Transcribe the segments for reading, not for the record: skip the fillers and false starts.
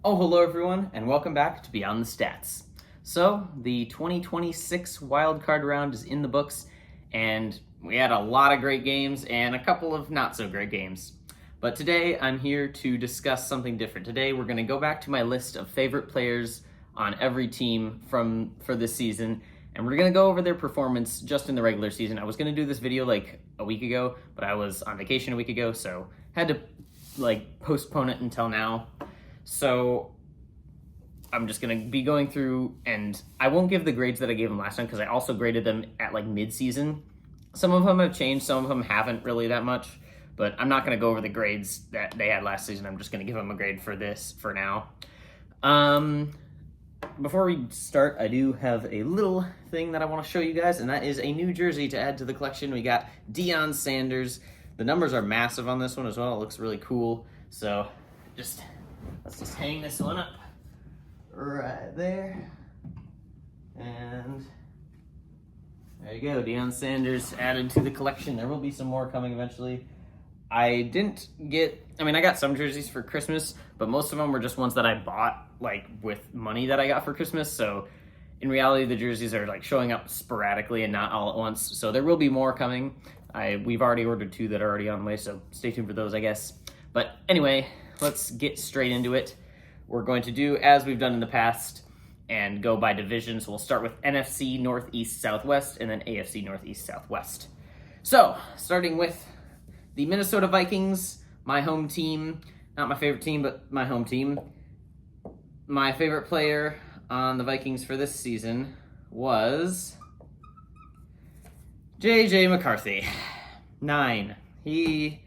Oh, hello everyone, and welcome back to Beyond the Stats. So, the 2026 wildcard round is in the books, and we had a lot of great games and a couple of not so great games. But today, I'm here to discuss something different. Today, we're going to go back to my list of favorite players on every team for this season, and we're going to go over their performance just in the regular season. I was going to do this video like a week ago, but I was on vacation a week ago, so had to postpone it until now. So I'm just going to be going through, and I won't give the grades that I gave them last time because I also graded them at mid-season. Some of them have changed, some of them haven't really that much, but I'm not going to go over the grades that they had last season. I'm just going to give them a grade for this for now. Before we start, I do have a little thing that I want to show you guys, and that is a new jersey to add to the collection. We got Deion Sanders. The numbers are massive on this one as well. It looks really cool. So let's just hang this one up right there. And there you go, Deion Sanders added to the collection. There will be some more coming eventually. I got some jerseys for Christmas, but most of them were just ones that I bought with money that I got for Christmas. So in reality, the jerseys are showing up sporadically and not all at once. So there will be more coming. We've already ordered 2 that are already on the way, so stay tuned for those, I guess. But anyway, let's get straight into it. We're going to do as we've done in the past and go by division. So we'll start with NFC Northeast Southwest and then AFC Northeast Southwest. So starting with the Minnesota Vikings, my home team, not my favorite team, but my home team. My favorite player on the Vikings for this season was J.J. McCarthy. 9. He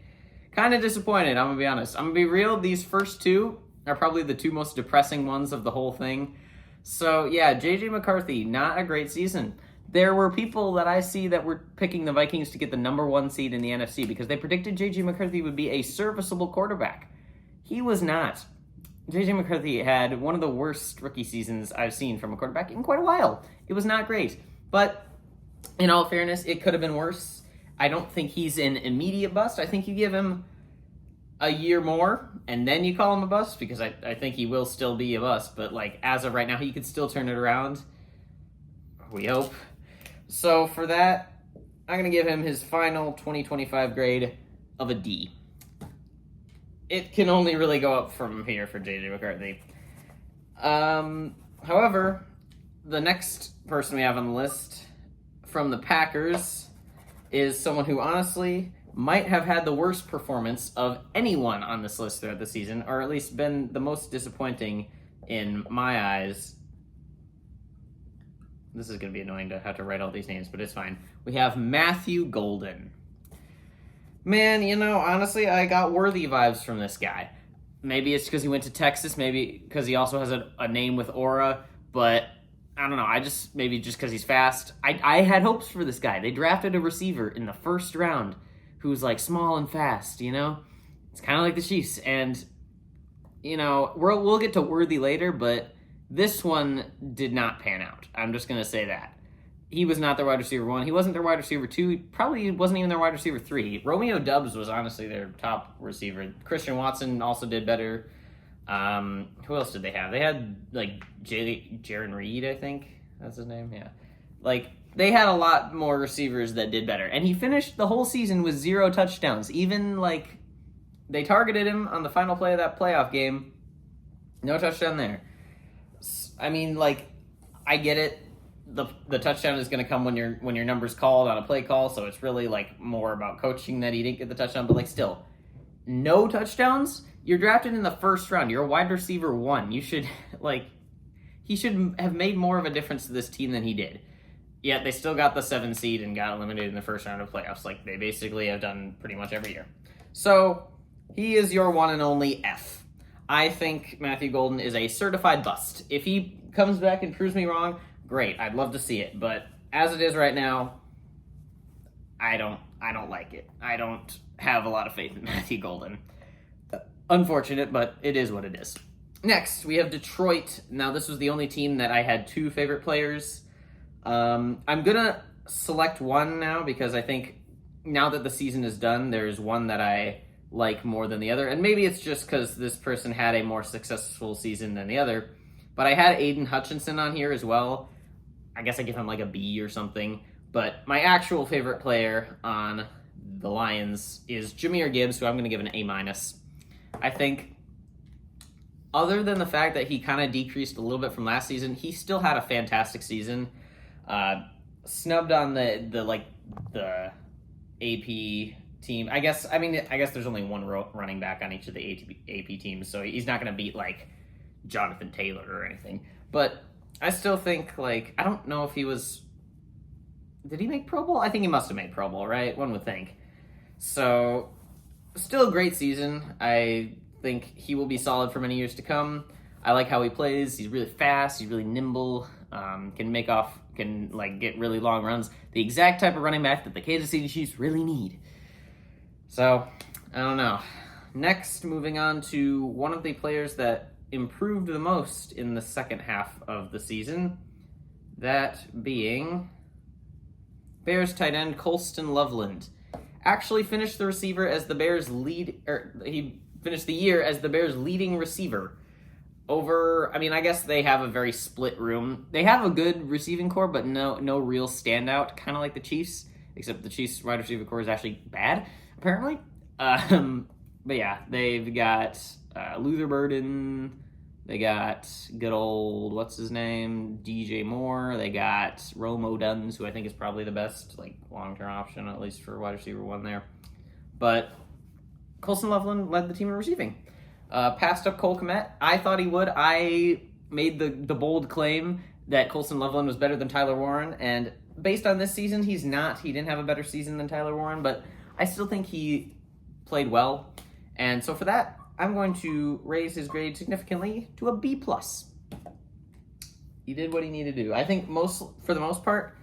kind of disappointed, I'm going to be honest. I'm going to be real, these first 2 are probably the 2 most depressing ones of the whole thing. So yeah, J.J. McCarthy, not a great season. There were people that I see that were picking the Vikings to get the number 1 seed in the NFC because they predicted J.J. McCarthy would be a serviceable quarterback. He was not. J.J. McCarthy had one of the worst rookie seasons I've seen from a quarterback in quite a while. It was not great. But in all fairness, it could have been worse. I don't think he's an immediate bust. I think you give him a year more and then you call him a bust because I think he will still be a bust. But as of right now, he could still turn it around. We hope. So for that, I'm going to give him his final 2025 grade of a D. It can only really go up from here for J.J. McCarthy. However, the next person we have on the list from the Packers is someone who honestly might have had the worst performance of anyone on this list throughout the season, or at least been the most disappointing in my eyes. This is going to be annoying to have to write all these names, but it's fine. We have Matthew Golden. Man, honestly, I got Worthy vibes from this guy. Maybe it's because he went to Texas, maybe because he also has a name with aura, but I don't know. Maybe just because he's fast. I had hopes for this guy. They drafted a receiver in the first round who's small and fast, It's kind of like the Chiefs. And, we'll get to Worthy later, but this one did not pan out. I'm just going to say that. He was not their wide receiver 1. He wasn't their wide receiver 2. He probably wasn't even their wide receiver 3. Romeo Doubs was honestly their top receiver. Christian Watson also did better. Who else did they have? They had Jaron Reed, I think that's his name. Yeah, they had a lot more receivers that did better, and he finished the whole season with 0 touchdowns. Even they targeted him on the final play of that playoff game, no touchdown there. I mean, I get it. The touchdown is going to come when your number's called on a play call, so it's really more about coaching that he didn't get the touchdown. But still, no touchdowns. You're drafted in the first round. You're a wide receiver 1. You should he should have made more of a difference to this team than he did. Yet they still got the 7 seed and got eliminated in the first round of playoffs, like they basically have done pretty much every year. So he is your one and only F. I think Matthew Golden is a certified bust. If he comes back and proves me wrong, great. I'd love to see it. But as it is right now, I don't like it. I don't have a lot of faith in Matthew Golden. Unfortunate, but it is what it is. Next, we have Detroit. Now, this was the only team that I had 2 favorite players. I'm going to select one now because I think now that the season is done, there's one that I like more than the other. And maybe it's just because this person had a more successful season than the other. But I had Aiden Hutchinson on here as well. I guess I give him like a B or something. But my actual favorite player on the Lions is Jahmyr Gibbs, who I'm going to give an A-. I think other than the fact that he kind of decreased a little bit from last season, he still had a fantastic season. Snubbed on the AP team. I guess there's only one running back on each of the AP teams, so he's not going to beat like Jonathan Taylor or anything. But I still think I don't know if he was. Did he make Pro Bowl? I think he must have made Pro Bowl, right? One would think. So, still a great season. I think he will be solid for many years to come. I like how he plays. He's really fast. He's really nimble. Can get really long runs. The exact type of running back that the Kansas City Chiefs really need. So, I don't know. Next, moving on to one of the players that improved the most in the second half of the season. That being Bears tight end Colston Loveland. Actually finished the receiver as the Bears he finished the year as the Bears' leading receiver. I guess they have a very split room. They have a good receiving core, but no real standout, kind of like the Chiefs, except the Chiefs' wide receiver core is actually bad, apparently. But yeah, they've got Luther Burden. They got good old, what's his name, DJ Moore. They got Romo Duns, who I think is probably the best long-term option, at least for wide receiver one there. But Colston Loveland led the team in receiving. Passed up Cole Kmet. I thought he would. I made the bold claim that Colston Loveland was better than Tyler Warren, and based on this season, he's not. He didn't have a better season than Tyler Warren, but I still think he played well. And so for that, I'm going to raise his grade significantly to a B+. He did what he needed to do. I think for the most part,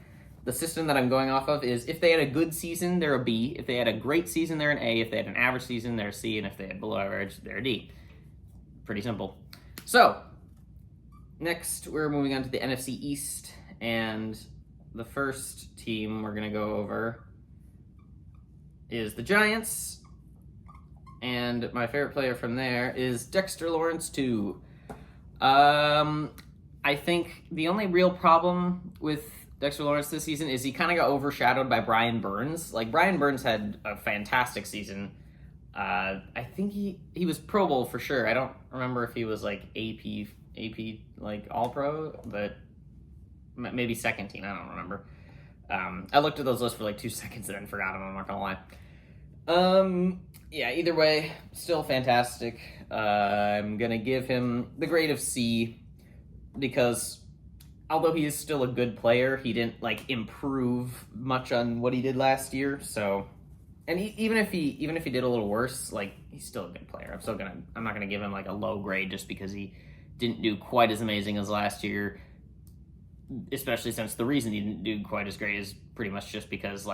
the system that I'm going off of is if they had a good season, they're a B. If they had a great season, they're an A. If they had an average season, they're a C. And if they had below average, they're a D. Pretty simple. So, next we're moving on to the NFC East. And the first team we're going to go over is the Giants. And my favorite player from there is Dexter Lawrence, too. I think the only real problem with Dexter Lawrence this season is he kind of got overshadowed by Brian Burns. Brian Burns had a fantastic season. I think he was Pro Bowl for sure. I don't remember if he was AP All-Pro, but maybe second team. I don't remember. I looked at those lists for 2 seconds and then forgot them. I'm not gonna lie. Yeah, either way, still fantastic. I'm going to give him the grade of C because although he is still a good player, he didn't improve much on what he did last year. So, and even if he did a little worse, he's still a good player. I'm not going to give him a low grade just because he didn't do quite as amazing as last year, especially since the reason he didn't do quite as great is pretty much just because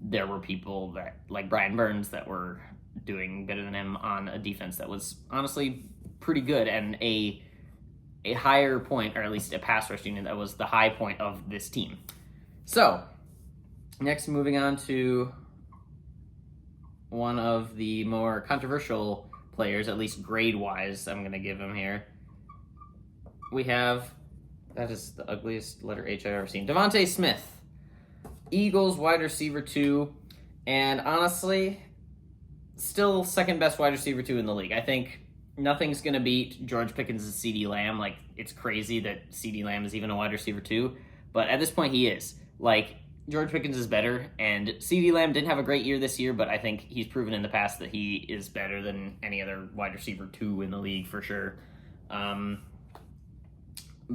there were people that, like Brian Burns, that were doing better than him on a defense that was honestly pretty good and a higher point, or at least a pass rush unit that was the high point of this team. So, next moving on to one of the more controversial players, at least grade-wise, I'm going to give him here. We have, that is the ugliest letter H I've ever seen, Devontae Smith. Eagles wide receiver 2, and honestly, still second best wide receiver 2 in the league. I think nothing's going to beat George Pickens' CeeDee Lamb. It's crazy that CeeDee Lamb is even a wide receiver 2, but at this point he is. George Pickens is better, and CeeDee Lamb didn't have a great year this year, but I think he's proven in the past that he is better than any other wide receiver 2 in the league for sure. But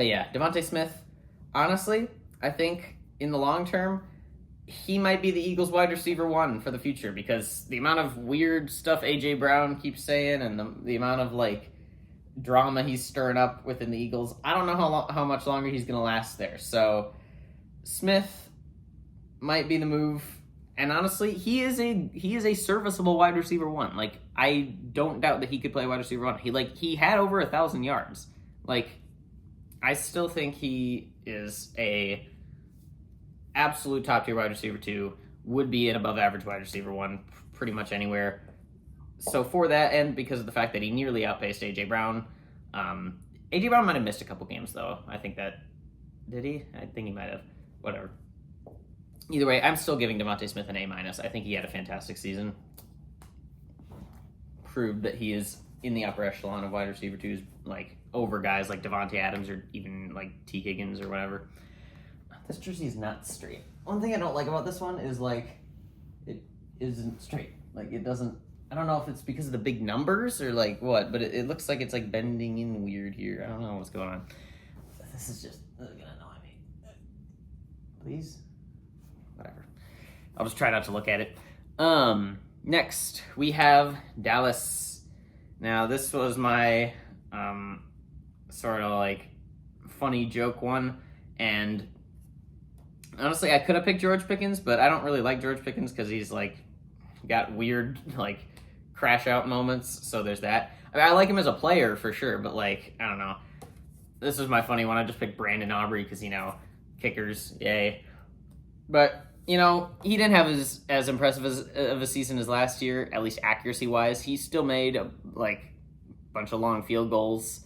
yeah, Devontae Smith, honestly, I think in the long term, he might be the Eagles wide receiver 1 for the future because the amount of weird stuff A.J. Brown keeps saying and the amount of drama he's stirring up within the Eagles, I don't know how much longer he's going to last there. So Smith might be the move, and honestly, he is a serviceable wide receiver 1. I don't doubt that he could play wide receiver 1. He had over 1,000 yards. I still think he is a absolute top tier wide receiver 2, would be an above average wide receiver 1 pretty much anywhere. so for that, and because of the fact that he nearly outpaced A.J. Brown, A.J. Brown might have missed a couple games, though. I think that... Did he? I think he might have. Whatever. Either way, I'm still giving DeVonta Smith an A-. I think he had a fantastic season. Proved that he is in the upper echelon of wide receiver twos, like, over guys like Devontae Adams or even, like, T. Higgins or whatever. This jersey is not straight. One thing I don't like about this one is, like, it isn't straight. Like, it doesn't... I don't know if it's because of the big numbers or, like, what, but it looks like it's, like, bending in weird here. I don't know what's going on. This is just... This is gonna annoy me. Please? Whatever. I'll just try not to look at it. Next, we have Dallas. Now, this was my sort of, like, funny joke one, and honestly, I could have picked George Pickens, but I don't really like George Pickens because he's, like, got weird, like, crash-out moments, so there's that. I mean, I like him as a player, for sure, but, like, I don't know. This was my funny one. I just picked Brandon Aubrey because, you know, kickers, yay. But, you know, he didn't have as impressive of a season as last year, at least accuracy-wise. He still made, a bunch of long field goals.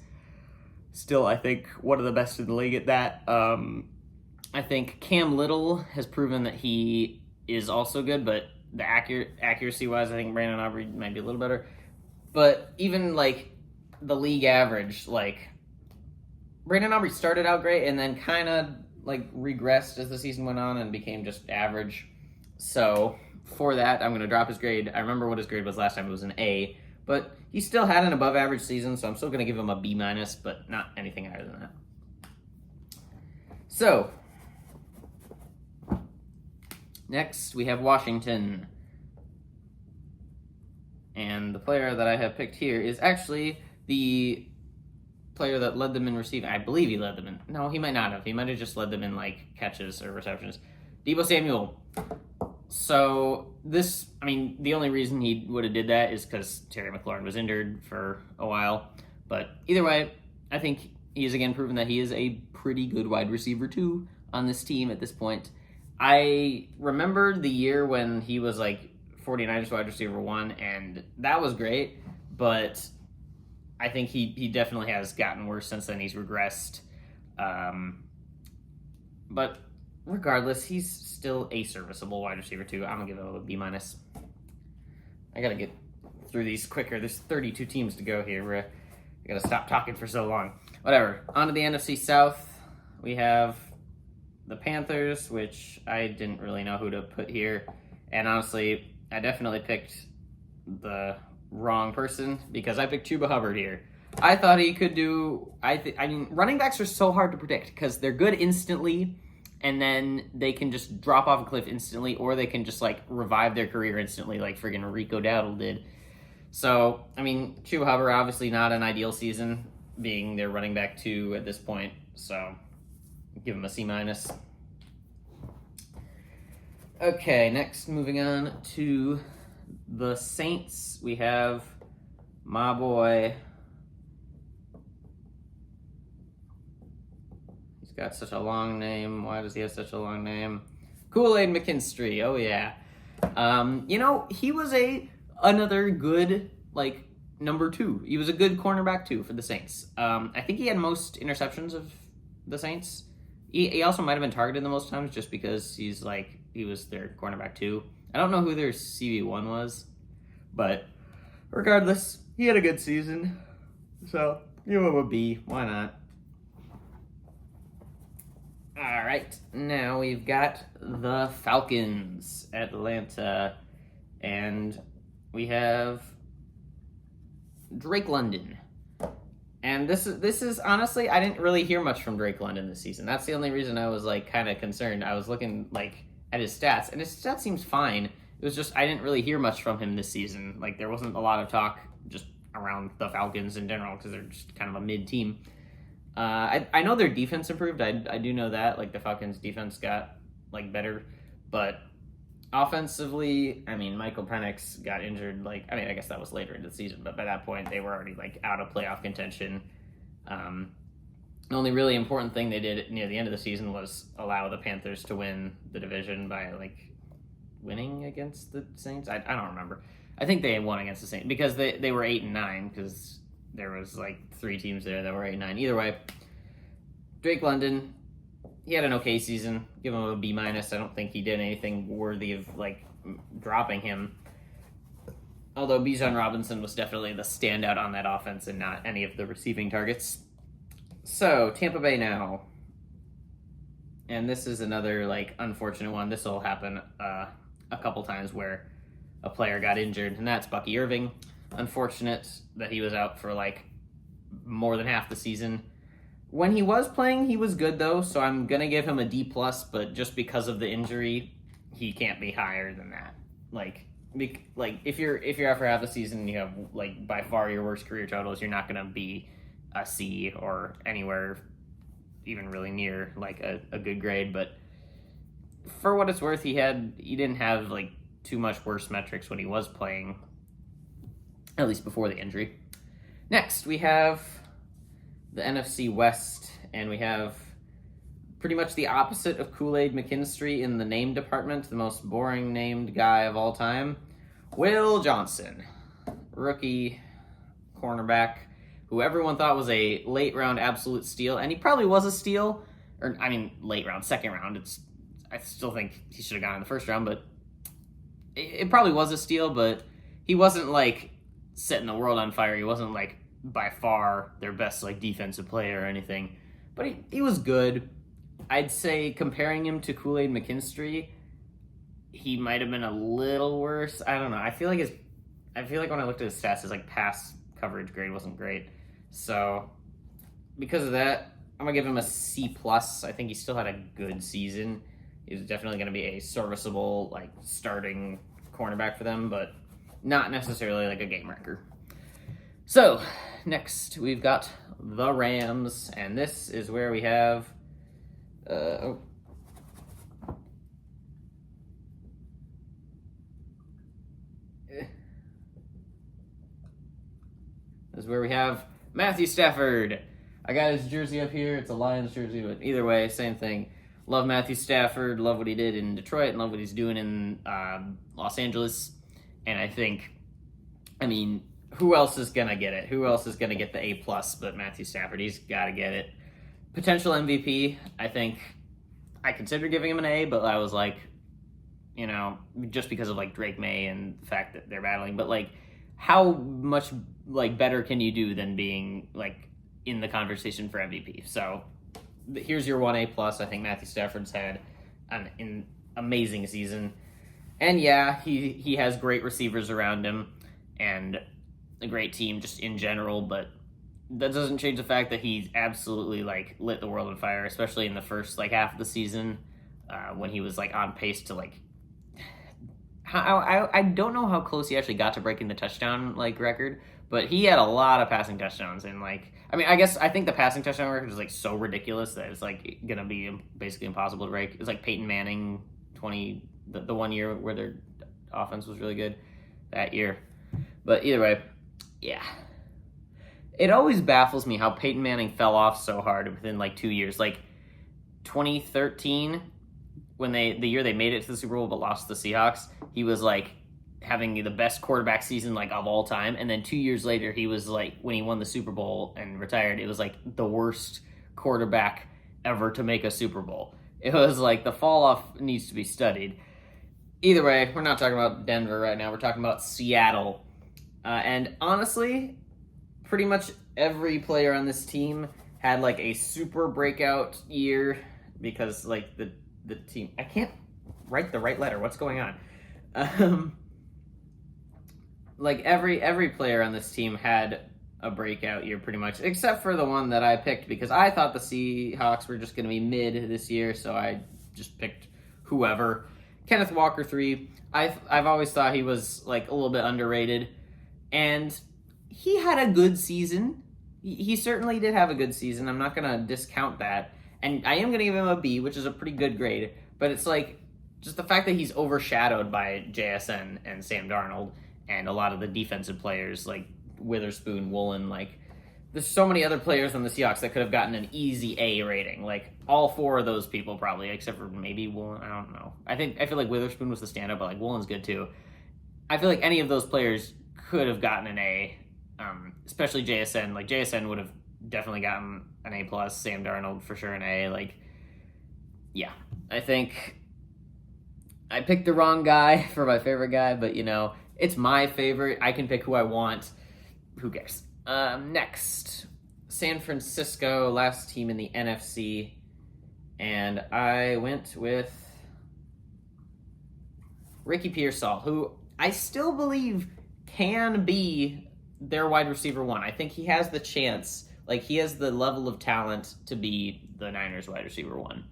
Still, I think, one of the best in the league at that. I think Cam Little has proven that he is also good, but the accuracy-wise, I think Brandon Aubrey might be a little better. But even, like, the league average, like, Brandon Aubrey started out great and then kind of, like, regressed as the season went on and became just average. So, for that, I'm going to drop his grade. I remember what his grade was last time. It was an A. But he still had an above-average season, so I'm still going to give him a B-, but not anything higher than that. So, next, we have Washington. And the player that I have picked here is actually the player that led them in receiving. I believe he led them in. No, he might not have. He might have just led them in, like, catches or receptions. Deebo Samuel. So, this, I mean, the only reason he would have did that is because Terry McLaurin was injured for a while. But either way, I think he has again proven that he is a pretty good wide receiver, too, on this team at this point. I remember the year when he was, like, 49ers wide receiver 1, and that was great, but I think he definitely has gotten worse since then. He's regressed. But regardless, he's still a serviceable wide receiver, too. I'm going to give him a B-. I got to get through these quicker. There's 32 teams to go here. I got to stop talking for so long. Whatever. On to the NFC South. We have the Panthers, which I didn't really know who to put here. And honestly, I definitely picked the wrong person because I picked Chuba Hubbard here. I thought he could do... I mean, running backs are so hard to predict because they're good instantly, and then they can just drop off a cliff instantly, or they can just, like, revive their career instantly like friggin' Rico Dowdle did. So, I mean, Chuba Hubbard, obviously not an ideal season, being their running back 2 at this point, so give him a C-. Okay, next, moving on to the Saints. We have my boy. He's got such a long name. Why does he have such a long name? Kool-Aid McKinstry. Oh, yeah. You know, he was another good, like, number 2. He was a good cornerback, too, for the Saints. I think he had most interceptions of the Saints. He also might have been targeted the most times just because he was their cornerback 2. I don't know who their CB1 was, but regardless, he had a good season. So, give him a B. Why not? All right, now we've got the Falcons, Atlanta, and we have Drake London. And this is honestly, I didn't really hear much from Drake London this season. That's the only reason I was, like, kind of concerned. I was looking, like, at his stats, and his stats seems fine. It was just I didn't really hear much from him this season. Like, there wasn't a lot of talk just around the Falcons in general because they're just kind of a mid-team. I know their defense improved. I do know that. Like, the Falcons' defense got, like, better. But offensively, I mean, Michael Penix got injured. Like, I mean, I guess that was later into the season, but by that point, they were already, like, out of playoff contention. The only really important thing they did near the end of the season was allow the Panthers to win the division by, like, winning against the Saints. I don't remember. I think they won against the Saints because they were 8-9 because there was like 3 teams there that were 8-9. Either way, Drake London, he had an okay season. Give him a B-. I don't think he did anything worthy of like dropping him. Although Bijan Robinson was definitely the standout on that offense and not any of the receiving targets. So, Tampa Bay now. And this is another, like, unfortunate one. This will happen a couple times where a player got injured, and that's Bucky Irving. Unfortunate that he was out for, like, more than half the season. When he was playing, he was good, though, so I'm going to give him a D+, but just because of the injury, he can't be higher than that. Like if you're out for half the season and you have, like, by far your worst career totals, you're not going to be a C or anywhere even really near like a good grade. But for what it's worth, he didn't have like too much worse metrics when he was playing, at least before the injury. Next we have the NFC West, and we have pretty much the opposite of Kool-Aid McKinstry in the name department, the most boring named guy of all time, Will Johnson, rookie cornerback, who everyone thought was a late-round absolute steal, and he probably was a steal, or, I mean, late round, second round. I still think he should have gone in the first round, but it probably was a steal, but he wasn't, like, setting the world on fire. He wasn't, like, by far their best, like, defensive player or anything, but he was good. I'd say comparing him to Kool-Aid McKinstry, he might have been a little worse. I don't know. I feel like when I looked at his stats, his, like, pass coverage grade wasn't great. So, because of that, I'm going to give him a C+. I think he still had a good season. He's definitely going to be a serviceable, like, starting cornerback for them, but not necessarily, like, a game wrecker. So, next, we've got the Rams, and this is where we have... This is where we have Matthew Stafford. I got his jersey up here. It's a Lions jersey, but either way, same thing. Love Matthew Stafford. Love what he did in Detroit, and love what he's doing in Los Angeles. And I mean, who else is going to get it? Who else is going to get the A+ but Matthew Stafford? He's got to get it. Potential MVP, I think I considered giving him an A, but I was like, you know, just because of, like, Drake May and the fact that they're battling. But, like, how much, like, better can you do than being, like, in the conversation for MVP? So here's your 1A+. I think Matthew Stafford's had an amazing season. And, yeah, he has great receivers around him and a great team just in general, but that doesn't change the fact that he's absolutely, like, lit the world on fire, especially in the first, like, half of the season when he was, like, on pace to, like, I don't know how close he actually got to breaking the touchdown, like, record, but he had a lot of passing touchdowns, and, like, I think the passing touchdown record is, like, so ridiculous that it's, like, gonna be basically impossible to break. It's like Peyton Manning the 1 year where their offense was really good that year. But either way, yeah. It always baffles me how Peyton Manning fell off so hard within, like, 2 years. Like, 2013, when the year they made it to the Super Bowl but lost to the Seahawks, he was, like, having the best quarterback season, like, of all time. And then 2 years later, he was, like, when he won the Super Bowl and retired, it was, like, the worst quarterback ever to make a Super Bowl. It was, like, the fall off needs to be studied. Either way, we're not talking about Denver right now. We're talking about Seattle. And honestly, pretty much every player on this team had, like, a super breakout year because, like, the team... I can't write the right letter. What's going on? Like, every player on this team had a breakout year pretty much, except for the one that I picked because I thought the Seahawks were just going to be mid this year, so I just picked whoever. Kenneth Walker 3. I've always thought he was, like, a little bit underrated, and he had a good season. He certainly did have a good season. I'm not going to discount that. And I am going to give him a B, which is a pretty good grade. But it's like, just the fact that he's overshadowed by JSN and Sam Darnold and a lot of the defensive players like Witherspoon, Woolen, like, there's so many other players on the Seahawks that could have gotten an easy A rating. Like, all 4 of those people probably, except for maybe Woolen. I don't know. I feel like Witherspoon was the standout, but, like, Woolen's good too. I feel like any of those players could have gotten an A, especially JSN. Like, JSN would have definitely gotten an A plus. Sam Darnold for sure an A. Like, yeah, I think I picked the wrong guy for my favorite guy, but it's my favorite. I can pick who I want. Who cares? Next, San Francisco, last team in the NFC, and I went with Ricky Pearsall, who I still believe can be their wide receiver one. I think he has the chance. Like, he has the level of talent to be the Niners wide receiver one.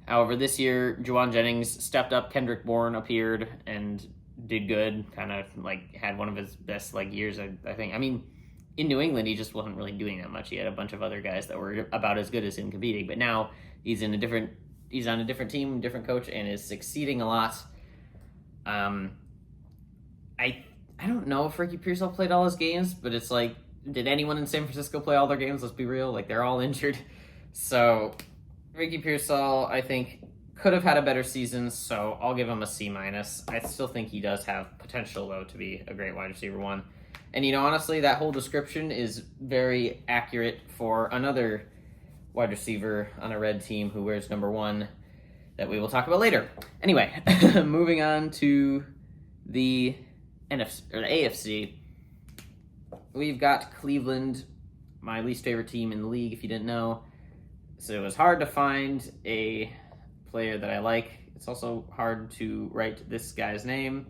However, this year, Juwan Jennings stepped up. Kendrick Bourne appeared and did good. Kind of like had one of his best years, I think. I mean, in New England, he just wasn't really doing that much. He had a bunch of other guys that were about as good as him competing. But now he's on a different team, different coach, and is succeeding a lot. I don't know if Ricky Pearsall played all his games, but it's like, did anyone in San Francisco play all their games? Let's be real. Like, they're all injured. So Ricky Pearsall, I think, could have had a better season, so I'll give him a C-. I still think he does have potential, though, to be a great wide receiver one. And, honestly, that whole description is very accurate for another wide receiver on a red team who wears number 1 that we will talk about later. Anyway, moving on to the NFC or the AFC. We've got Cleveland, my least favorite team in the league, if you didn't know. So it was hard to find a player that I like. It's also hard to write this guy's name.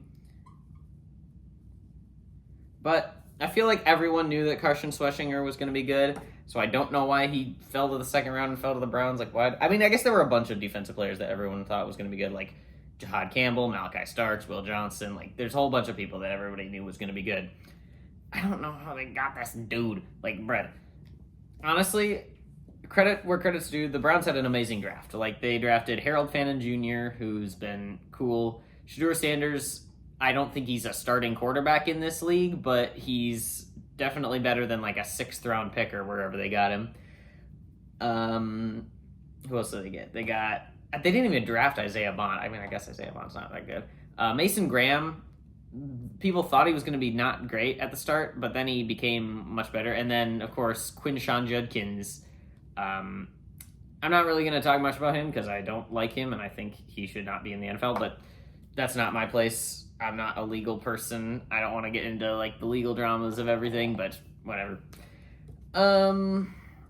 But I feel like everyone knew that Carson Schwarzenegger was going to be good. So I don't know why he fell to the second round and fell to the Browns. Like, why? I mean, I guess there were a bunch of defensive players that everyone thought was going to be good, like Jahad Campbell, Malachi Starks, Will Johnson. Like, there's a whole bunch of people that everybody knew was going to be good. I don't know how they got this dude. Like, Brett. Honestly, credit where credit's due. The Browns had an amazing draft. Like, they drafted Harold Fannin Jr., who's been cool. Shedeur Sanders, I don't think he's a starting quarterback in this league, but he's definitely better than like a 6th round pick or wherever they got him. Who else did they get? They didn't even draft Isaiah Bond. I mean, I guess Isaiah Bond's not that good. Mason Graham, people thought he was going to be not great at the start, but then he became much better. And then, of course, Quinshon Judkins. I'm not really going to talk much about him because I don't like him and I think he should not be in the NFL, but that's not my place. I'm not a legal person. I don't want to get into like the legal dramas of everything, but whatever.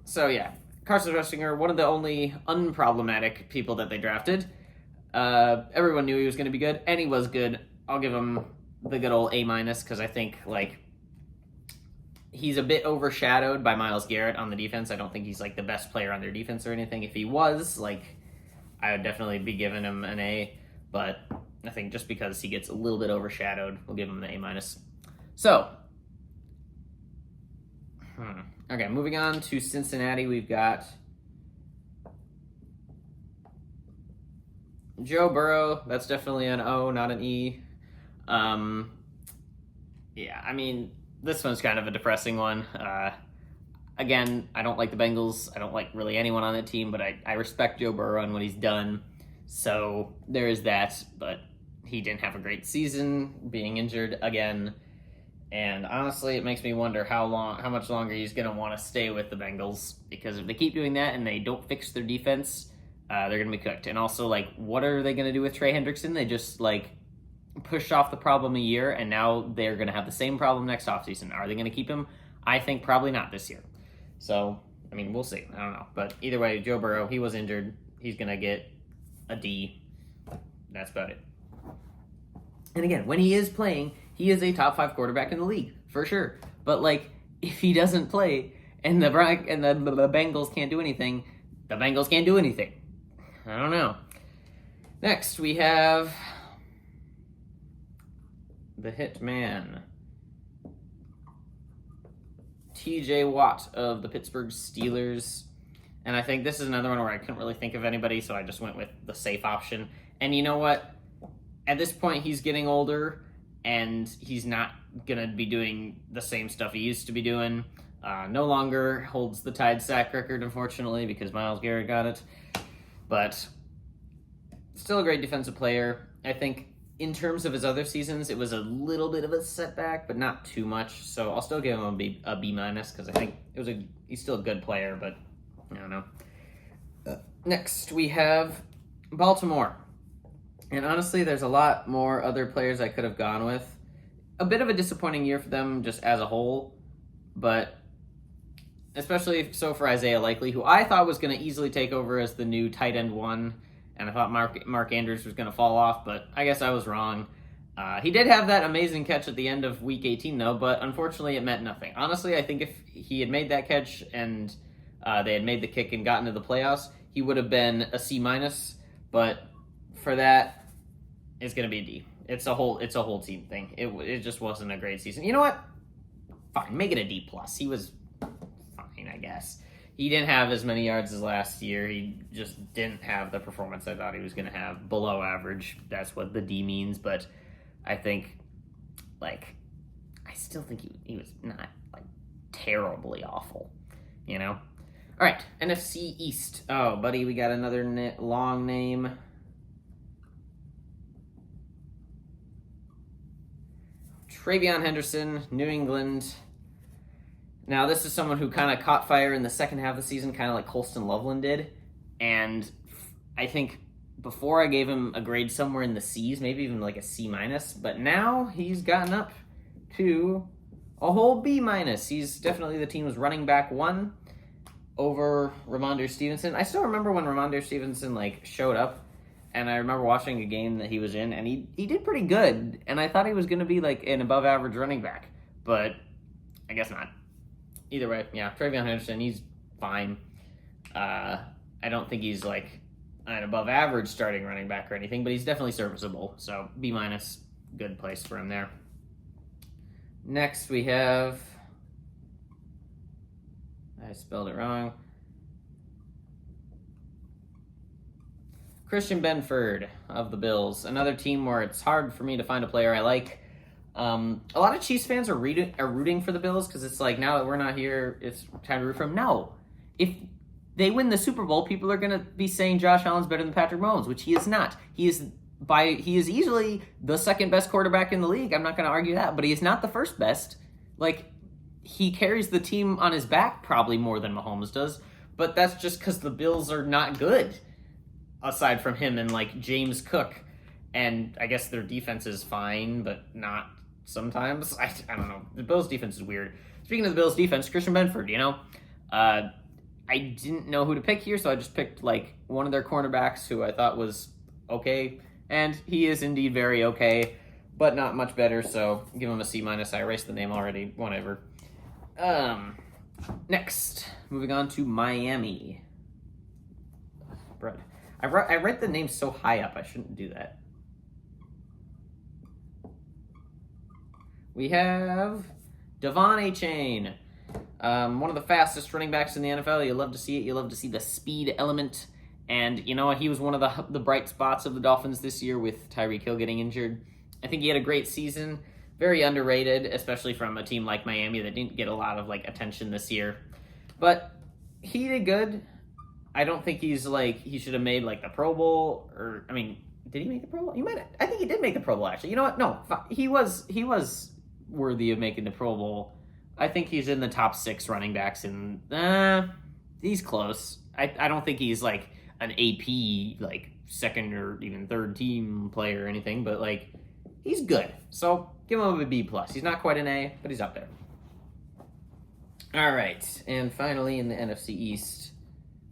So yeah, Carson Schwarzenegger, one of the only unproblematic people that they drafted. Everyone knew he was going to be good, and he was good. I'll give him the good old A- because I think like he's a bit overshadowed by Myles Garrett on the defense. I don't think he's like the best player on their defense or anything. If he was, like, I would definitely be giving him an A, but I think just because he gets a little bit overshadowed, we'll give him the A-. So, okay, moving on to Cincinnati, we've got Joe Burrow. That's definitely an O, not an E. Yeah, I mean, this one's kind of a depressing one. Again, I don't like the Bengals. I don't like really anyone on that team, but I respect Joe Burrow and what he's done. So there is that, but he didn't have a great season, being injured again. And honestly, it makes me wonder how much longer he's going to want to stay with the Bengals, because if they keep doing that and they don't fix their defense, they're going to be cooked. And also, like, what are they going to do with Trey Hendrickson? They just, like, pushed off the problem a year, and now they're going to have the same problem next offseason. Are they going to keep him? I think probably not this year. So, I mean, we'll see. I don't know. But either way, Joe Burrow, he was injured. He's going to get a D. That's about it. And again, when he is playing, he is a top 5 quarterback in the league, for sure. But, like, if he doesn't play and the Bengals can't do anything, the Bengals can't do anything. I don't know. Next, we have the Hitman, TJ Watt of the Pittsburgh Steelers. And I think this is another one where I couldn't really think of anybody, so I just went with the safe option. And you know what? At this point, he's getting older, and he's not going to be doing the same stuff he used to be doing. No longer holds the Tide sack record, unfortunately, because Myles Garrett got it. But still a great defensive player. I think in terms of his other seasons, it was a little bit of a setback, but not too much. So I'll still give him a B minus because I think he's still a good player, but I don't know. Next, we have Baltimore. And honestly, there's a lot more other players I could have gone with. A bit of a disappointing year for them just as a whole, but especially so for Isaiah Likely, who I thought was going to easily take over as the new tight end one, and I thought Mark Andrews was going to fall off, but I guess I was wrong. He did have that amazing catch at the end of Week 18, though, but unfortunately it meant nothing. Honestly, I think if he had made that catch and they had made the kick and gotten to the playoffs, he would have been a C minus, but for that, it's going to be a D. It's a whole team thing. It just wasn't a great season. You know what? Fine, make it a D plus. He was fine, I guess. He didn't have as many yards as last year. He just didn't have the performance I thought he was going to have. Below average. That's what the D means. But I think, I still think he was not, terribly awful. You know? All right, NFC East. Oh, buddy, we got another long name. Travion Henderson, New England. Now, this is someone who kind of caught fire in the second half of the season, kind of like Colston Loveland did. And I think before I gave him a grade somewhere in the C's, maybe even like a C minus. But now he's gotten up to a whole B minus. He's definitely the team's running back one over Ramondre Stevenson. I still remember when Ramondre Stevenson showed up. And I remember watching a game that he was in, and he did pretty good. And I thought he was going to be an above-average running back. But I guess not. Either way, yeah, Travion Henderson, he's fine. I don't think he's an above-average starting running back or anything, but he's definitely serviceable. So B minus, good place for him there. Next, we have... I spelled it wrong. Christian Benford of the Bills, another team where it's hard for me to find a player I like. A lot of Chiefs fans are rooting for the Bills because it's now that we're not here, it's time to root for them. No. If they win the Super Bowl, people are going to be saying Josh Allen's better than Patrick Mahomes, which he is not. He is easily the second best quarterback in the league. I'm not going to argue that, but he is not the first best. He carries the team on his back probably more than Mahomes does, but that's just because the Bills are not good. Aside from him and James Cook, and I guess their defense is fine, but not sometimes. I don't know. The Bills' defense is weird. Speaking of the Bills' defense, Christian Benford, I didn't know who to pick here, so I just picked one of their cornerbacks who I thought was okay, and he is indeed very okay, but not much better. So give him a C minus. I erased the name already. Whatever. Next, moving on to Miami. Bread. I read the name so high up, I shouldn't do that. We have Devon Achane, one of the fastest running backs in the NFL. You love to see it. You love to see the speed element. And you know what? He was one of the bright spots of the Dolphins this year with Tyreek Hill getting injured. I think he had a great season. Very underrated, especially from a team like Miami that didn't get a lot of attention this year. But he did good. I don't think he's he should have made the Pro Bowl, or did he make the Pro Bowl? I think he did make the Pro Bowl actually. You know what? No, he was worthy of making the Pro Bowl. I think he's in the top 6 running backs, and he's close. I don't think he's an AP second or even third team player or anything, but he's good. So give him a B plus. He's not quite an A, but he's up there. All right, and finally in the NFC East,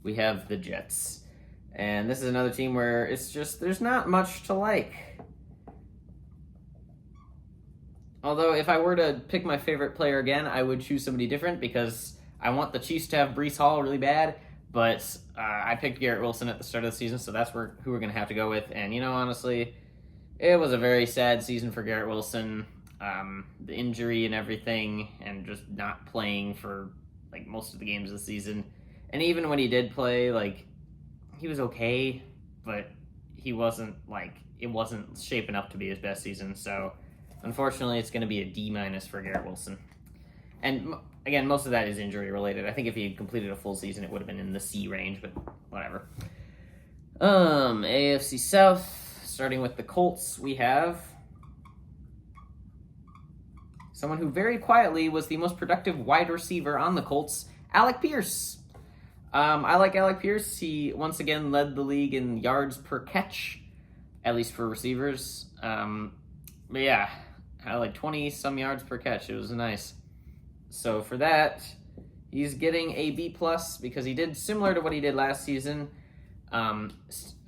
we have the Jets. And this is another team where it's just, there's not much to like. Although, if I were to pick my favorite player again, I would choose somebody different because I want the Chiefs to have Breece Hall really bad. But I picked Garrett Wilson at the start of the season, so that's who we're going to have to go with. And, honestly, it was a very sad season for Garrett Wilson. The injury and everything, and just not playing for, most of the games of the season. And even when he did play, he was okay, but he wasn't, it wasn't shaping up to be his best season. So, unfortunately, it's going to be a D minus for Garrett Wilson. And, again, most of that is injury-related. I think if he had completed a full season, it would have been in the C range, but whatever. AFC South, starting with the Colts, we have someone who very quietly was the most productive wide receiver on the Colts, Alec Pierce. I like Alec Pierce. He once again led the league in yards per catch, at least for receivers. But yeah, had like 20-some yards per catch. It was nice. So for that, he's getting a B+ because he did similar to what he did last season.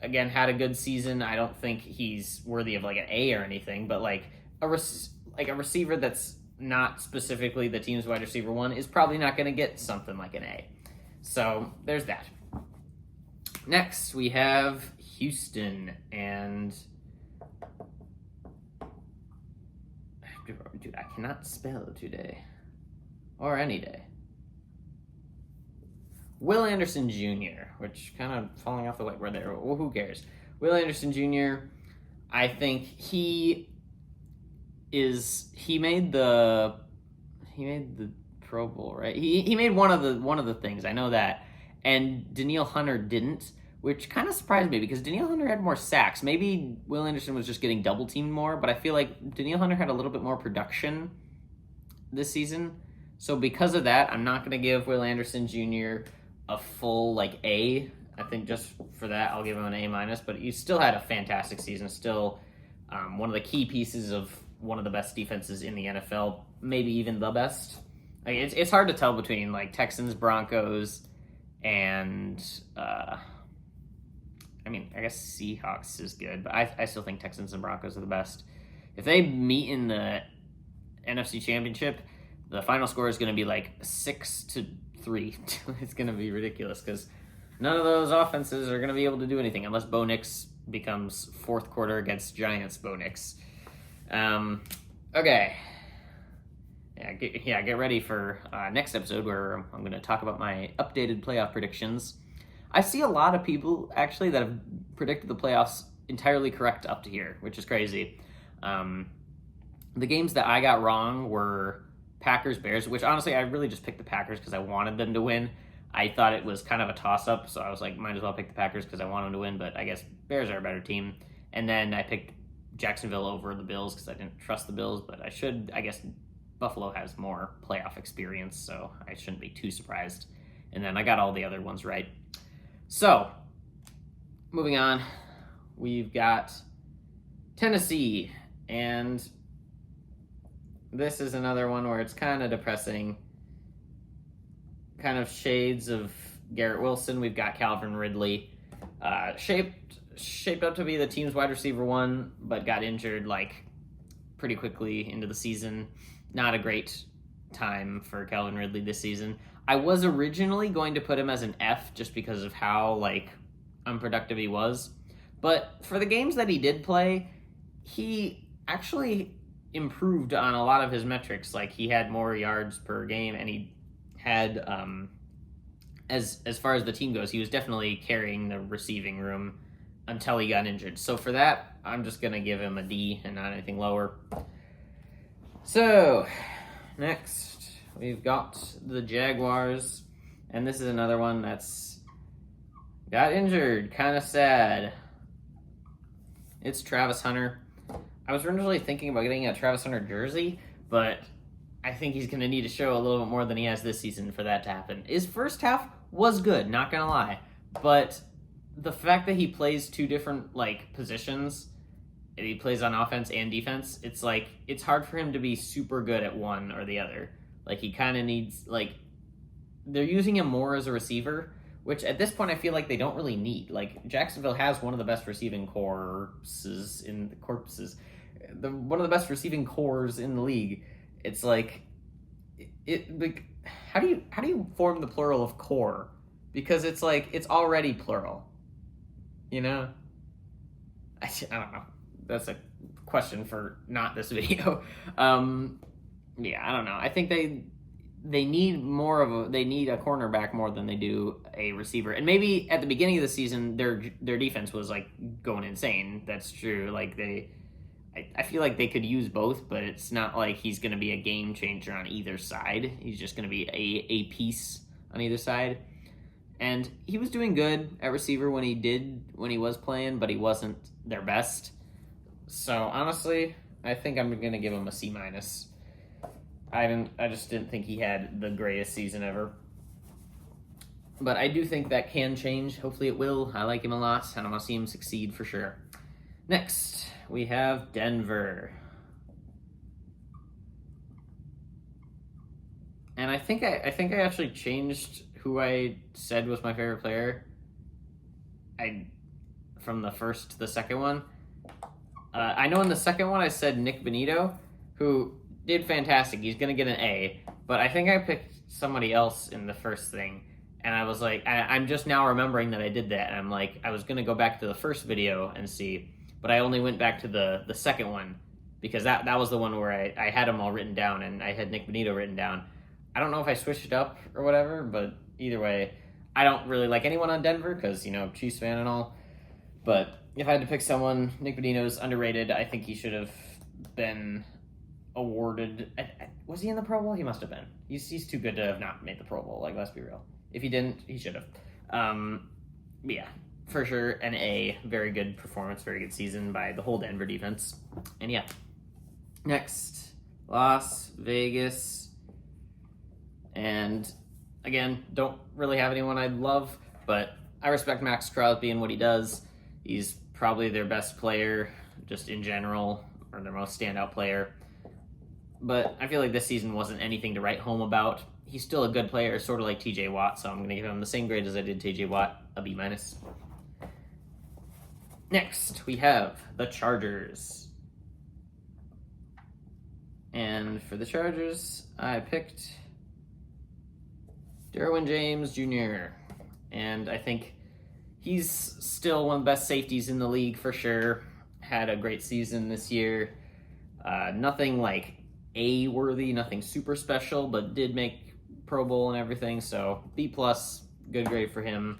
Again, had a good season. I don't think he's worthy of like an A or anything, but like a receiver that's not specifically the team's wide receiver one is probably not going to get something like an A. So there's that. Next, we have Houston, and dude, I cannot spell today or any day. Will Anderson Jr., which kind of falling off the whiteboard there. Well, who cares? Will Anderson Jr., I think he made the Pro Bowl, right? He made one of the things. I know that. And Danielle Hunter didn't, which kind of surprised me because Danielle Hunter had more sacks. Maybe Will Anderson was just getting double teamed more, but I feel like Danielle Hunter had a little bit more production this season. So because of that, I'm not going to give Will Anderson Jr. a full like A. I think just for that, I'll give him an A-, but he still had a fantastic season. Still one of the key pieces of one of the best defenses in the NFL, maybe even the best. Like, it's hard to tell between like Texans, Broncos, and I guess Seahawks is good, but I still think Texans and Broncos are the best. If they meet in the NFC Championship, the final score is going to be like 6-3. It's going to be ridiculous because none of those offenses are going to be able to do anything unless Bo Nix becomes fourth quarter against Giants Bo Nix. Okay. Get ready for next episode where I'm going to talk about my updated playoff predictions. I see a lot of people actually that have predicted the playoffs entirely correct up to here, which is crazy. The games that I got wrong were Packers, Bears, which honestly I really just picked the Packers because I wanted them to win. I thought it was kind of a toss-up, so I was like, might as well pick the Packers because I want them to win, but I guess Bears are a better team. And then I picked Jacksonville over the Bills because I didn't trust the Bills, but I guess Buffalo has more playoff experience, so I shouldn't be too surprised. And then I got all the other ones right. So, moving on, we've got Tennessee, and this is another one where it's kind of depressing. Kind of shades of Garrett Wilson. We've got Calvin Ridley, shaped up to be the team's wide receiver one, but got injured like pretty quickly into the season. Not a great time for Calvin Ridley this season. I was originally going to put him as an F just because of how like unproductive he was, but for the games that he did play, he actually improved on a lot of his metrics. Like he had more yards per game, and he had as far as the team goes, he was definitely carrying the receiving room until he got injured. So for that, I'm just gonna give him a D and not anything lower. So next we've got the Jaguars, and this is another one that's got injured. Kind of sad. It's Travis Hunter. I was originally thinking about getting a Travis Hunter jersey, but I think he's going to need to show a little bit more than he has this season for that to happen. His first half was good, not going to lie, but the fact that he plays two different like positions, and he plays on offense and defense, it's like it's hard for him to be super good at one or the other. Like he kind of needs like they're using him more as a receiver, which at this point I feel like they don't really need. Like Jacksonville has one of the best receiving one of the best receiving cores in the league. It's like how do you form the plural of core? Because it's like it's already plural. You know? I don't know. That's a question for not this video. I don't know. I think they need a cornerback more than they do a receiver. And maybe at the beginning of the season their defense was like going insane. That's true. Like I feel like they could use both, but it's not like he's going to be a game changer on either side. He's just going to be a piece on either side. And he was doing good at receiver when he was playing, but he wasn't their best. So honestly, I think I'm gonna give him a C minus. I just didn't think he had the greatest season ever. But I do think that can change. Hopefully it will. I like him a lot, and I want to see him succeed for sure. Next, we have Denver. And I think I actually changed who I said was my favorite player. From the first to the second one. I know in the second one I said Nick Benito, who did fantastic. He's gonna get an A. But I think I picked somebody else in the first thing, and I was like, I'm just now remembering that I did that, and I'm like, I was gonna go back to the first video and see, but I only went back to the second one because that was the one where I had them all written down, and I had Nick Benito written down. I don't know if I switched it up or whatever, but either way, I don't really like anyone on Denver because, Chiefs fan and all. But if I had to pick someone, Nick Benito's underrated. I think he should have been awarded. Was he in the Pro Bowl? He must have been. He's too good to have not made the Pro Bowl. Like, let's be real. If he didn't, he should have. Yeah, for sure, an A. Very good performance, very good season by the whole Denver defense. And yeah. Next, Las Vegas. And again, don't really have anyone I love, but I respect Max Crosby and what he does. He's probably their best player, just in general, or their most standout player. But I feel like this season wasn't anything to write home about. He's still a good player, sort of like TJ Watt, so I'm going to give him the same grade as I did TJ Watt, a B minus. Next, we have the Chargers. And for the Chargers, I picked Derwin James Jr. And I think he's still one of the best safeties in the league for sure. Had a great season this year. Nothing like A worthy, nothing super special, but did make Pro Bowl and everything. So B plus, good grade for him.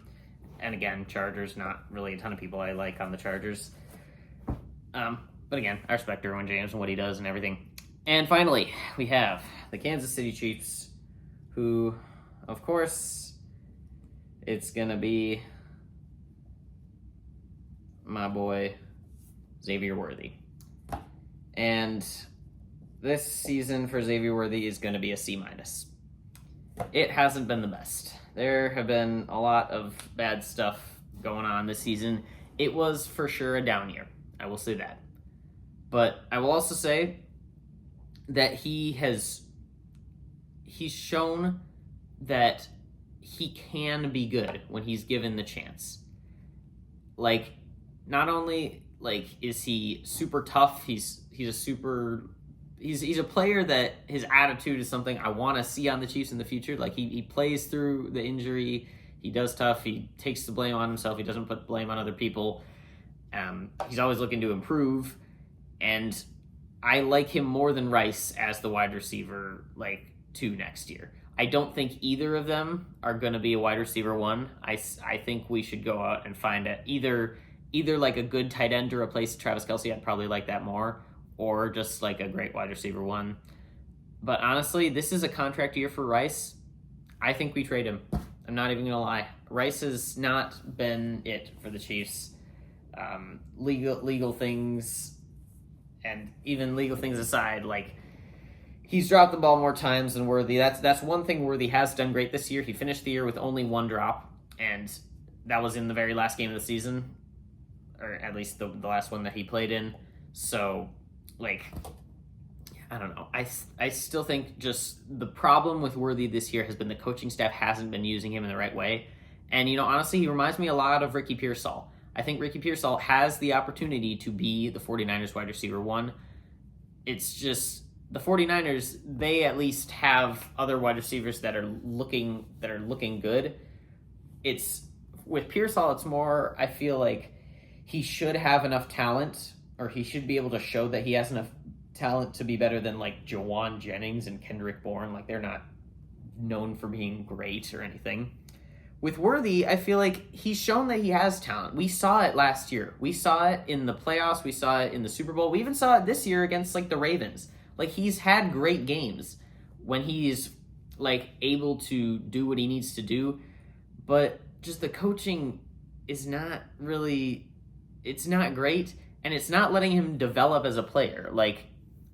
And again, Chargers, not really a ton of people I like on the Chargers. But again, I respect Derwin James and what he does and everything. And finally, we have the Kansas City Chiefs, who, of course, it's going to be my boy, Xavier Worthy. And this season for Xavier Worthy is going to be a C minus. It hasn't been the best. There have been a lot of bad stuff going on this season. It was for sure a down year. I will say that. But I will also say that he's shown that he can be good when he's given the chance. Like, not only is he super tough, he's a player that his attitude is something I want to see on the Chiefs in the future. Like, he plays through the injury, he does tough, he takes the blame on himself, he doesn't put blame on other people. He's always looking to improve, and I like him more than Rice as the wide receiver 2 next year. I don't think either of them are going to be a wide receiver 1. I think we should go out and find either like a good tight end to replace Travis Kelce. I'd probably like that more, or just like a great wide receiver 1. But honestly, this is a contract year for Rice. I think we trade him. I'm not even going to lie. Rice has not been it for the Chiefs. Legal things, and even legal things aside, he's dropped the ball more times than Worthy. That's one thing Worthy has done great this year. He finished the year with only 1 drop, and that was in the very last game of the season, or at least the last one that he played in. So, I don't know. I still think just the problem with Worthy this year has been the coaching staff hasn't been using him in the right way. And, honestly, he reminds me a lot of Ricky Pearsall. I think Ricky Pearsall has the opportunity to be the 49ers wide receiver 1. It's just the 49ers, they at least have other wide receivers that are looking good. It's with Pearsall, it's more, I feel like he should have enough talent, or he should be able to show that he has enough talent to be better than Jawan Jennings and Kendrick Bourne. They're not known for being great or anything. With Worthy, I feel like he's shown that he has talent. We saw it last year. We saw it in the playoffs. We saw it in the Super Bowl. We even saw it this year against the Ravens. He's had great games when he's able to do what he needs to do, but just the coaching is not really, it's not great. and it's not letting him develop as a player. Like,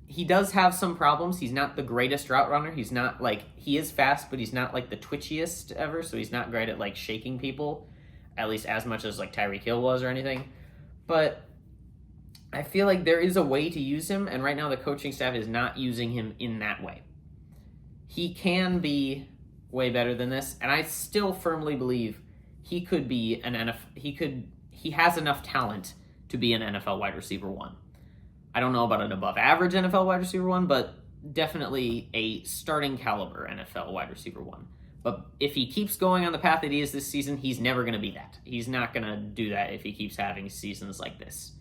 he does have some problems. He's not the greatest route runner. He's not like, he is fast, but he's not like the twitchiest ever, so he's not great at like shaking people, at least as much as like Tyreek Hill was or anything. But I feel like there is a way to use him, and right now the coaching staff is not using him in that way. He can be way better than this, and I still firmly believe he could be an NFL. He has enough talent to be an NFL wide receiver 1. I don't know about an above average NFL wide receiver 1, but definitely a starting caliber NFL wide receiver 1. But if he keeps going on the path that he is this season, he's never going to be that. He's not going to do that if he keeps having seasons like this.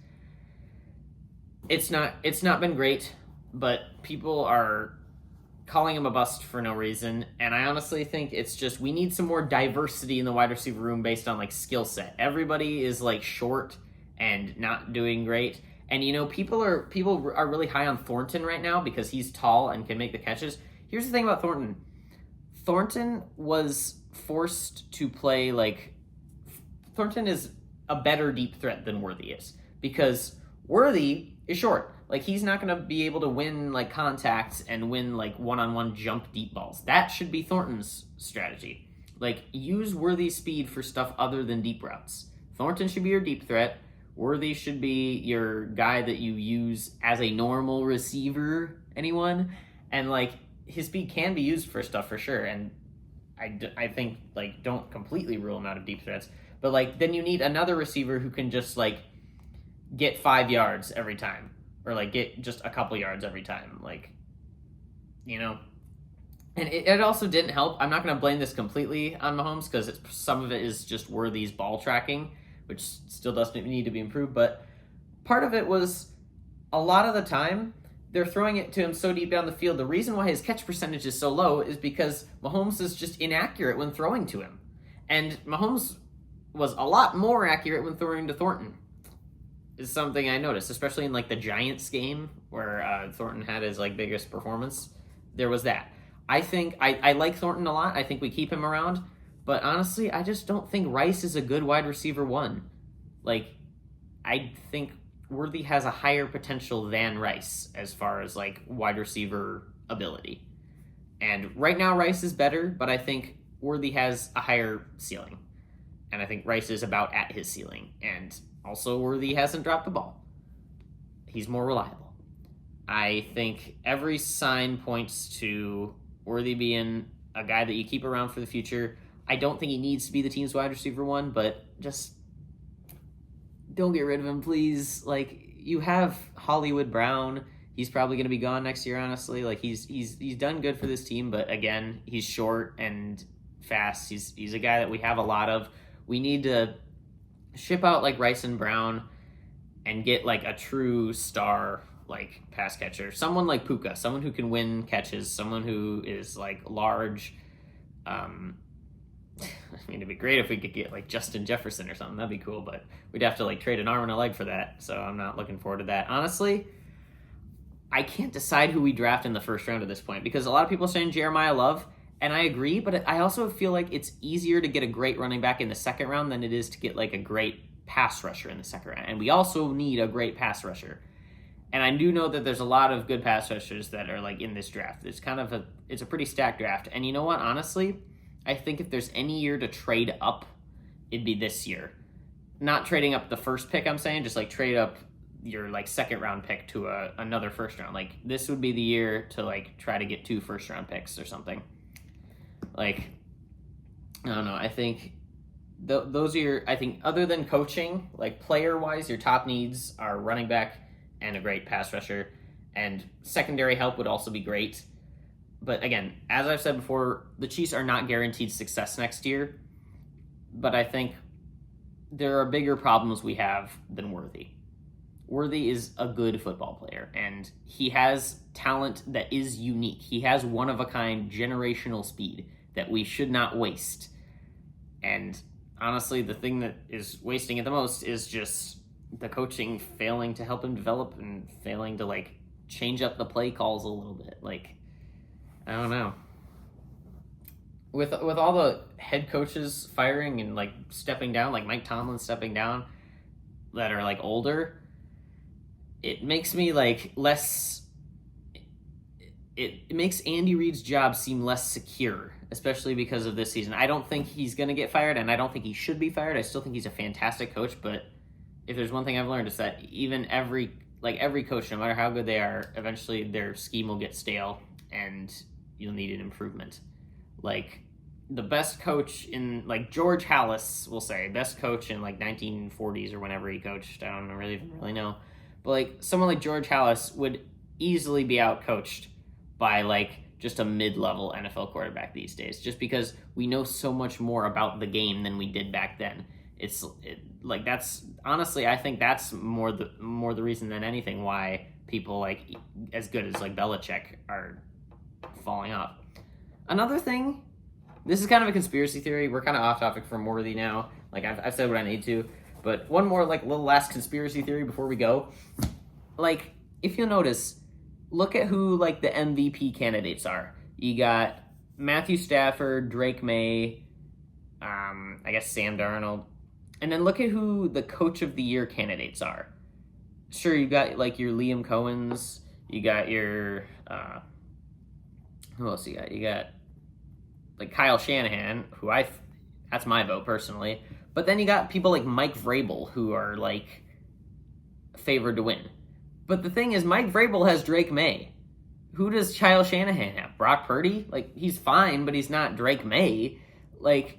It's not been great, but people are calling him a bust for no reason, and I honestly think it's just we need some more diversity in the wide receiver room based on like skill set. Everybody is like short and not doing great, and you know people are really high on Thornton right now because he's tall and can make the catches. Here's the thing about Thornton. Thornton was forced to play like Thornton is a better deep threat than Worthy is because Worthy is short. Like, he's not going to be able to win, like, contacts and win, like, one-on-one jump deep balls. That should be Thornton's strategy. Like, use Worthy's speed for stuff other than deep routes. Thornton should be your deep threat. Worthy should be your guy that you use as a normal receiver, anyone. And, like, his speed can be used for stuff for sure. And I think, like, don't completely rule him out of deep threats. But, like, then you need another receiver who can just, like, get 5 yards every time. Or, like, get just a couple yards every time. Like, you know. And it also didn't help. I'm not going to blame this completely on Mahomes because some of it is just Worthy's ball tracking, which still does need to be improved. But part of it was a lot of the time they're throwing it to him so deep down the field. The reason why his catch percentage is so low is because Mahomes is just inaccurate when throwing to him. And Mahomes was a lot more accurate when throwing to Thornton. Is something I noticed, especially in like the Giants game where Thornton had his like biggest performance. There was that. I think I like Thornton a lot. I think we keep him around, but honestly, I just don't think Rice is a good wide receiver 1. Like, I think Worthy has a higher potential than Rice as far as like wide receiver ability. And right now Rice is better, but I think Worthy has a higher ceiling. And I think Rice is about at his ceiling. And also, Worthy hasn't dropped the ball. He's more reliable. I think every sign points to Worthy being a guy that you keep around for the future. I don't think he needs to be the team's wide receiver 1, but just don't get rid of him, please. Like, you have Hollywood Brown. He's probably going to be gone next year, honestly. Like, he's done good for this team, but again, he's short and fast. He's a guy that we have a lot of. We need to ship out like Rice and Brown and get like a true star like pass catcher, someone like Puka, someone who can win catches, someone who is like large. I mean, it'd be great if we could get like Justin Jefferson or something. That'd be cool, but we'd have to like trade an arm and a leg for that, so I'm not looking forward to that. Honestly, I can't decide who we draft in the first round at this point because a lot of people are saying Jeremiah Love. And I agree, but I also feel like it's easier to get a great running back in the second round than it is to get like a great pass rusher in the second round. And we also need a great pass rusher. And I do know that there's a lot of good pass rushers that are like in this draft. It's a pretty stacked draft. And you know what? Honestly, I think if there's any year to trade up, it'd be this year. Not trading up the first pick, I'm saying, just like trade up your like second round pick to another first round. Like, this would be the year to like try to get 2 first round picks or something. Like, I don't know. I think those are I think other than coaching, like player-wise, your top needs are running back and a great pass rusher. And secondary help would also be great. But again, as I've said before, the Chiefs are not guaranteed success next year. But I think there are bigger problems we have than Worthy. Worthy is a good football player, and he has talent that is unique. He has one-of-a-kind generational speed that we should not waste. And honestly, the thing that is wasting it the most is just the coaching failing to help him develop and failing to, like, change up the play calls a little bit. Like, I don't know. With all the head coaches firing and, like, stepping down, like Mike Tomlin stepping down, that are, like, older, it makes me like less. It makes Andy Reid's job seem less secure, especially because of this season. I don't think he's going to get fired, and I don't think he should be fired. I still think he's a fantastic coach, but if there's one thing I've learned, is that even every coach, no matter how good they are, eventually their scheme will get stale, and you'll need an improvement. Like, the best coach in, like, George Halas, we'll say, best coach in, like, 1940s or whenever he coached. I don't really know. But, like, someone like George Halas would easily be out-coached by, like, just a mid-level NFL quarterback these days, just because we know so much more about the game than we did back then. That's honestly, I think that's more the reason than anything why people like as good as like Belichick are falling off. Another thing, this is kind of a conspiracy theory. We're kind of off topic from Worthy now. Like I've said what I need to, but one more like little last conspiracy theory before we go. Like if you'll notice, look at who like the MVP candidates are. You got Matthew Stafford, Drake May, I guess Sam Darnold. And then look at who the Coach of the Year candidates are. Sure, you got like your Liam Cohens. You got your who else you got? You got like Kyle Shanahan, who that's my vote personally. But then you got people like Mike Vrabel, who are like favored to win. But the thing is, Mike Vrabel has Drake May. Who does Kyle Shanahan have? Brock Purdy? Like, he's fine, but he's not Drake May. Like,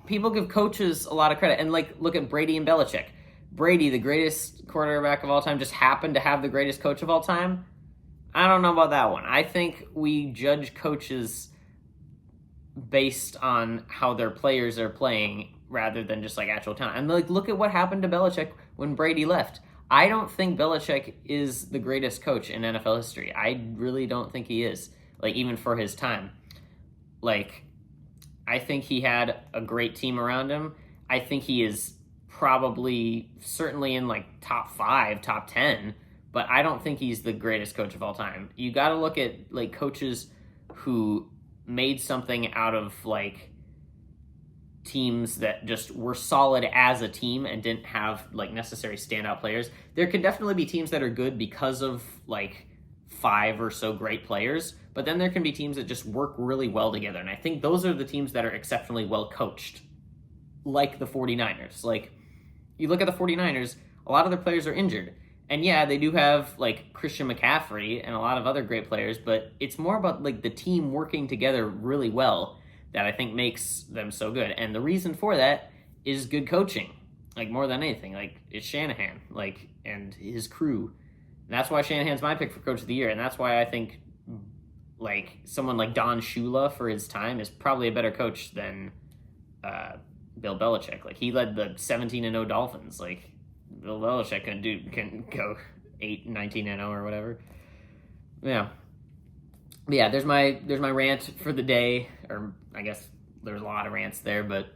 people give coaches a lot of credit. And, like, look at Brady and Belichick. Brady, the greatest quarterback of all time, just happened to have the greatest coach of all time? I don't know about that one. I think we judge coaches based on how their players are playing rather than just, like, actual talent. And, like, look at what happened to Belichick when Brady left. I don't think Belichick is the greatest coach in NFL history. I really don't think he is, like, even for his time. Like, I think he had a great team around him. I think he is probably certainly in, like, top 5, top 10, but I don't think he's the greatest coach of all time. You got to look at, like, coaches who made something out of, like, teams that just were solid as a team and didn't have like necessary standout players. There can definitely be teams that are good because of like 5 or so great players, but then there can be teams that just work really well together. And I think those are the teams that are exceptionally well coached, like the 49ers. Like you look at the 49ers, a lot of their players are injured. And yeah, they do have like Christian McCaffrey and a lot of other great players, but it's more about like the team working together really well that I think makes them so good. And the reason for that is good coaching. Like, more than anything. Like, it's Shanahan, like, and his crew. And that's why Shanahan's my pick for Coach of the Year. And that's why I think, like, someone like Don Shula for his time is probably a better coach than Bill Belichick. Like, he led the 17-0 Dolphins. Like, Bill Belichick can go 19-0 or whatever. Yeah. But yeah, there's my rant for the day, or I guess there's a lot of rants there, but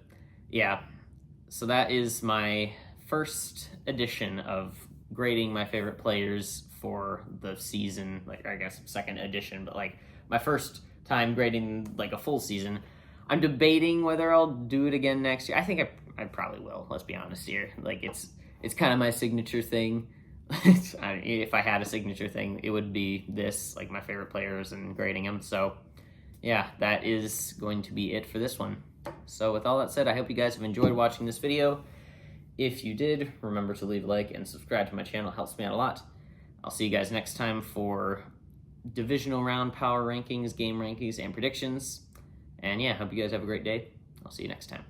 yeah. So that is my first edition of grading my favorite players for the season. Like, I guess second edition, but like my first time grading like a full season. I'm debating whether I'll do it again next year. I think I probably will. Let's be honest here. Like it's kind of my signature thing. If I had a signature thing, it would be this, like my favorite players and grading them. So yeah, that is going to be it for this one. So with all that said, I hope you guys have enjoyed watching this video. If you did, remember to leave a like and subscribe to my channel. It helps me out a lot. I'll see you guys next time for divisional round power rankings, game rankings, and predictions. And yeah, hope you guys have a great day. I'll see you next time.